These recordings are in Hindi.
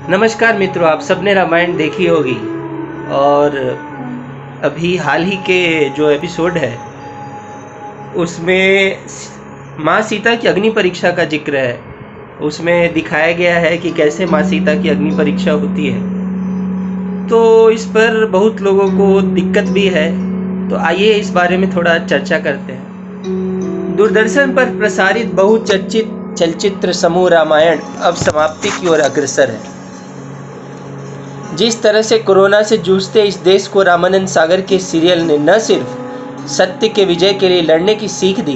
नमस्कार मित्रों, आप सबने रामायण देखी होगी और अभी हाल ही के जो एपिसोड है उसमें माँ सीता की अग्नि परीक्षा का जिक्र है। उसमें दिखाया गया है कि कैसे माँ सीता की अग्नि परीक्षा होती है। तो इस पर बहुत लोगों को दिक्कत भी है, तो आइए इस बारे में थोड़ा चर्चा करते हैं। दूरदर्शन पर प्रसारित बहुचर्चित चलचित्र समूह रामायण अब समाप्ति की ओर अग्रसर है। जिस तरह से कोरोना से जूझते इस देश को रामानंद सागर के सीरियल ने न सिर्फ सत्य के विजय के लिए लड़ने की सीख दी,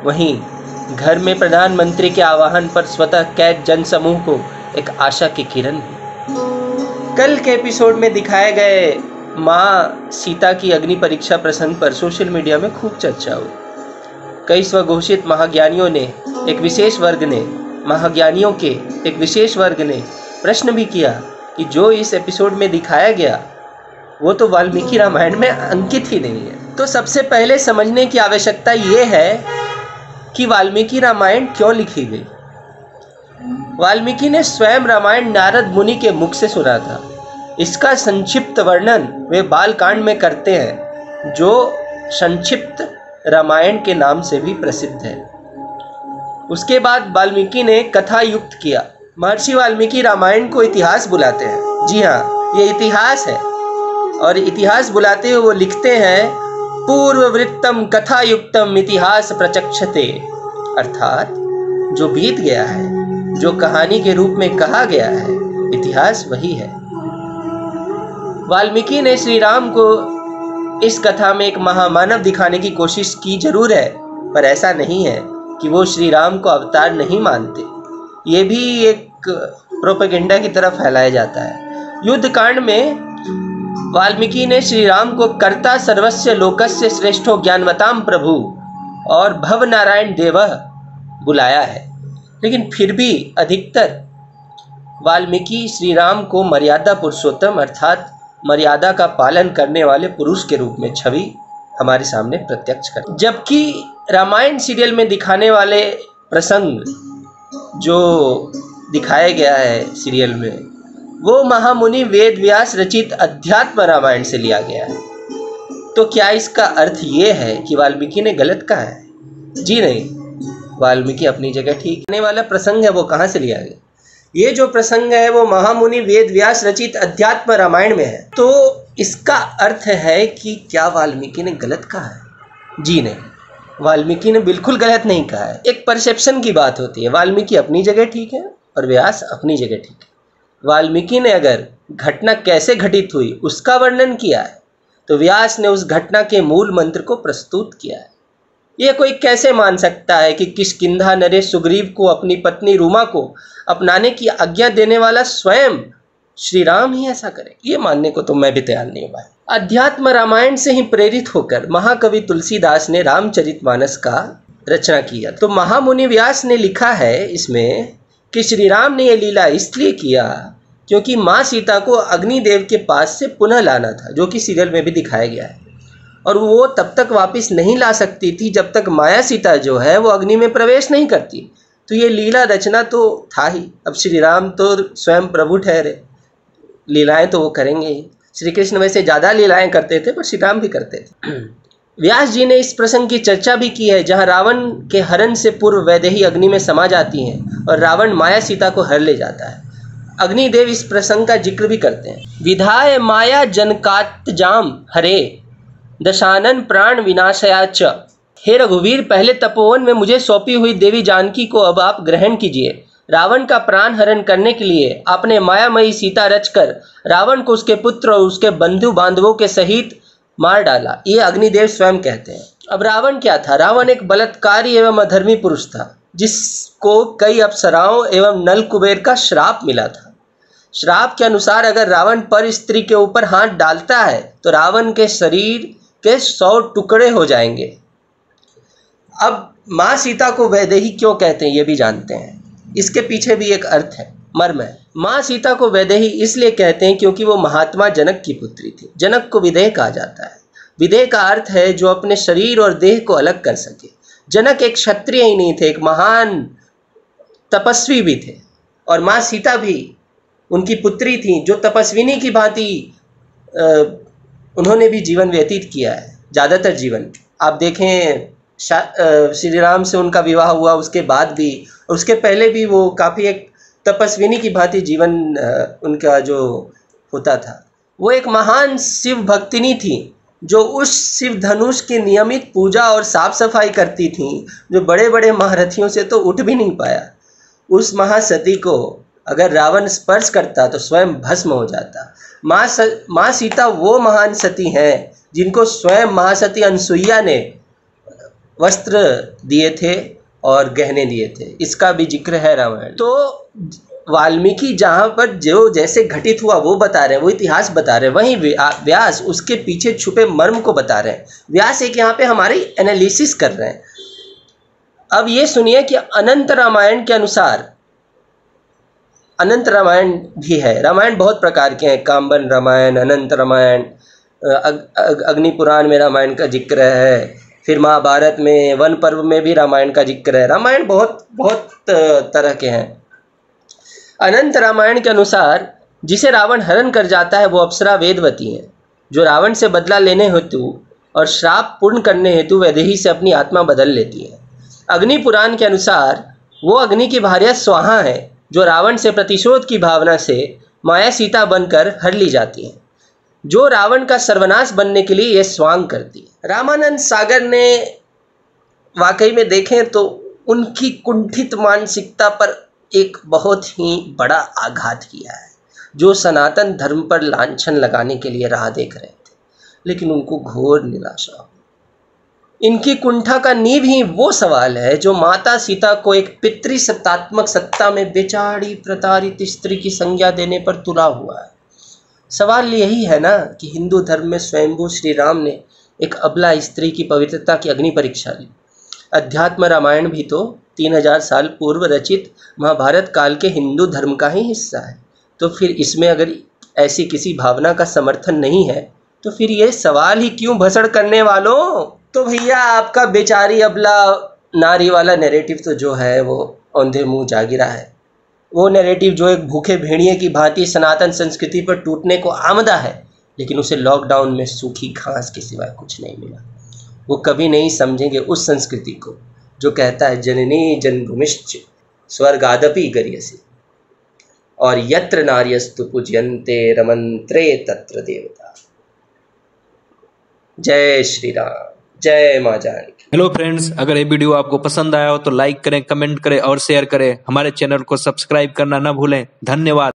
वहीं घर में प्रधानमंत्री के आह्वान पर स्वतः कैद जनसमूह को एक आशा की किरण दी। कल के एपिसोड में दिखाए गए माँ सीता की अग्नि परीक्षा प्रसंग पर सोशल मीडिया में खूब चर्चा हुई। कई स्वघोषित महाज्ञानियों के एक विशेष वर्ग ने प्रश्न भी किया कि जो इस एपिसोड में दिखाया गया वो तो वाल्मीकि रामायण में अंकित ही नहीं है। तो सबसे पहले समझने की आवश्यकता ये है कि वाल्मीकि रामायण क्यों लिखी गई। वाल्मीकि ने स्वयं रामायण नारद मुनि के मुख से सुना था। इसका संक्षिप्त वर्णन वे बालकांड में करते हैं, जो संक्षिप्त रामायण के नाम से भी प्रसिद्ध है। उसके बाद वाल्मीकि ने कथा युक्त किया। महर्षि वाल्मीकि रामायण को इतिहास बुलाते हैं। जी हाँ, ये इतिहास है। और इतिहास बुलाते हुए वो लिखते हैं, पूर्ववृत्तम कथा युक्तम इतिहास प्रचक्षते, अर्थात जो बीत गया है, जो कहानी के रूप में कहा गया है, इतिहास वही है। वाल्मीकि ने श्री राम को इस कथा में एक महामानव दिखाने की कोशिश की जरूर है, पर ऐसा नहीं है कि वो श्री राम को अवतार नहीं मानते। ये भी एक प्रोपेगेंडा की तरफ फैलाया जाता है। युद्ध कांड में वाल्मीकि ने श्री राम को कर्ता सर्वस्य लोकस्य श्रेष्ठो ज्ञानवताम प्रभु और भव नारायण देवः बुलाया है, लेकिन फिर भी अधिकतर वाल्मीकि श्री राम को मर्यादा पुरुषोत्तम अर्थात मर्यादा का पालन करने वाले पुरुष के रूप में छवि हमारे सामने प्रत्यक्ष कर। जबकि रामायण सीरियल में दिखाने वाले प्रसंग जो दिखाया गया है सीरियल में, वो महामुनि वेद व्यास रचित अध्यात्म रामायण से लिया गया है। तो क्या इसका अर्थ ये है कि वाल्मीकि ने गलत कहा है? जी नहीं, वाल्मीकि अपनी जगह ठीक। आने वाला प्रसंग है वो कहाँ से लिया गया? ये जो प्रसंग है वो महामुनि वेद व्यास रचित अध्यात्म रामायण में है। तो इसका अर्थ है कि क्या वाल्मीकि ने गलत कहा है? जी नहीं, वाल्मीकि ने बिल्कुल गलत नहीं कहा है। एक परसेप्शन की बात होती है। वाल्मीकि अपनी जगह ठीक है और व्यास अपनी जगह ठीक है। वाल्मीकि ने अगर घटना कैसे घटित हुई उसका वर्णन किया है, तो व्यास ने उस घटना के मूल मंत्र को प्रस्तुत किया है। यह कोई कैसे मान सकता है कि किष्किंधा नरेश सुग्रीव को अपनी पत्नी रूमा को अपनाने की आज्ञा देने वाला स्वयं श्री राम ही ऐसा करे? ये मानने को तो मैं भी तैयार नहीं हुआ। अध्यात्म रामायण से ही प्रेरित होकर महाकवि तुलसीदास ने रामचरितमानस का रचना किया। तो महामुनि व्यास ने लिखा है इसमें कि श्री राम ने यह लीला इसलिए किया क्योंकि माँ सीता को अग्निदेव के पास से पुनः लाना था, जो कि सीरियल में भी दिखाया गया है। और वो तब तक वापस नहीं ला सकती थी जब तक माया सीता जो है वो अग्नि में प्रवेश नहीं करती। तो ये लीला रचना तो था ही। अब श्री राम तो स्वयं प्रभु ठहरे, लीलाएं तो वो करेंगे ही। श्री कृष्ण वैसे ज़्यादा लीलाएं करते थे, पर श्री राम भी करते थे। व्यास जी ने इस प्रसंग की चर्चा भी की है, जहां रावण के हरण से पूर्व वैदेही अग्नि में समा जाती हैं और रावण माया सीता को हर ले जाता है। अग्निदेव इस प्रसंग का जिक्र भी करते हैं। विधाय माया जनकात्जाम हरे दशानन प्राण विनाशया च। हे रघुवीर, पहले तपोवन में मुझे सौंपी हुई देवी जानकी को अब आप ग्रहण कीजिए। रावण का प्राण हरण करने के लिए आपने मायामयी सीता रचकर रावण को उसके पुत्र और उसके बंधु बांधवों के सहित मार डाला। ये अग्निदेव स्वयं कहते हैं। अब रावण क्या था? रावण एक बलात्कारी एवं अधर्मी पुरुष था, जिसको कई अप्सराओं एवं नल कुबेर का श्राप मिला था। श्राप के अनुसार अगर रावण पर स्त्री के ऊपर हाथ डालता है तो रावण के शरीर के 100 टुकड़े हो जाएंगे। अब माँ सीता को वैदेही क्यों कहते हैं ये भी जानते हैं। इसके पीछे भी एक अर्थ है, मर्म है। माँ सीता को वैदेही इसलिए कहते हैं क्योंकि वो महात्मा जनक की पुत्री थी। जनक को विदेह कहा जाता है। विदेह का अर्थ है जो अपने शरीर और देह को अलग कर सके। जनक एक क्षत्रिय ही नहीं थे, एक महान तपस्वी भी थे। और माँ सीता भी उनकी पुत्री थी जो तपस्विनी की भांति उन्होंने भी जीवन व्यतीत किया है, ज़्यादातर जीवन। आप देखें श्री राम से उनका विवाह हुआ, उसके बाद भी, उसके पहले भी वो काफ़ी एक तपस्विनी की भांति जीवन उनका जो होता था। वो एक महान शिव भक्तिनी थी जो उस शिव धनुष की नियमित पूजा और साफ सफाई करती थी, जो बड़े बड़े महारथियों से तो उठ भी नहीं पाया। उस महासती को अगर रावण स्पर्श करता तो स्वयं भस्म हो जाता। माँ सीता वो महान सती हैं जिनको स्वयं महासती अनसुईया ने वस्त्र दिए थे और गहने दिए थे। इसका भी जिक्र है रामायण। तो वाल्मीकि जहाँ पर जो जैसे घटित हुआ वो बता रहे हैं, वो इतिहास बता रहे हैं, वहीं व्यास उसके पीछे छुपे मर्म को बता रहे हैं। व्यास एक यहाँ पे हमारी एनालिसिस कर रहे हैं। अब ये सुनिए कि अनंत रामायण के अनुसार, अनंत रामायण भी है, रामायण बहुत प्रकार के हैं, काम्बन रामायण, अनंत रामायण, अग्नि पुराण में रामायण का जिक्र है, फिर महाभारत में वन पर्व में भी रामायण का जिक्र है। रामायण बहुत बहुत तरह के हैं। अनंत रामायण के अनुसार जिसे रावण हरण कर जाता है वो अप्सरा वेदवती है, जो रावण से बदला लेने हेतु और श्राप पूर्ण करने हेतु वैदेही से अपनी आत्मा बदल लेती है। अग्नि पुराण के अनुसार वो अग्नि की भार्या स्वाहा है, जो रावण से प्रतिशोध की भावना से माया सीता बनकर हर ली जाती है, जो रावण का सर्वनाश बनने के लिए यह स्वांग करती है। रामानंद सागर ने वाकई में देखें तो उनकी कुंठित मानसिकता पर एक बहुत ही बड़ा आघात किया है, जो सनातन धर्म पर लांछन लगाने के लिए राह देख रहे थे, लेकिन उनको घोर निराशा हो। इनकी कुंठा का नींव ही वो सवाल है जो माता सीता को एक पितृसत्तात्मक सत्ता में बेचारी प्रताड़ित स्त्री की संज्ञा देने पर तुला हुआ है। सवाल यही है ना कि हिंदू धर्म में स्वयंभू श्री राम ने एक अबला स्त्री की पवित्रता की अग्नि परीक्षा ली। अध्यात्म रामायण भी तो 3000 साल पूर्व रचित महाभारत काल के हिंदू धर्म का ही हिस्सा है। तो फिर इसमें अगर ऐसी किसी भावना का समर्थन नहीं है तो फिर ये सवाल ही क्यों भसड़ करने वालों। तो भैया आपका बेचारी अबला नारी वाला नैरेटिव तो जो है वो औंधे मुंह जा गिरा है। वो नैरेटिव जो एक भूखे भेड़िए की भांति सनातन संस्कृति पर टूटने को आमदा है, लेकिन उसे लॉकडाउन में सूखी घास के सिवाय कुछ नहीं मिला। वो कभी नहीं समझेंगे उस संस्कृति को जो कहता है जननी जन्मभूमिश्च स्वर्गादपि गरीयसी और यत्र नार्यस्तु पूज्यन्ते रमन्त्रे तत्र देवता। जय श्री राम, जय माँ जानकी। हेलो फ्रेंड्स, अगर ये वीडियो आपको पसंद आया हो तो लाइक करें, कमेंट करें और शेयर करें। हमारे चैनल को सब्सक्राइब करना ना भूलें। धन्यवाद।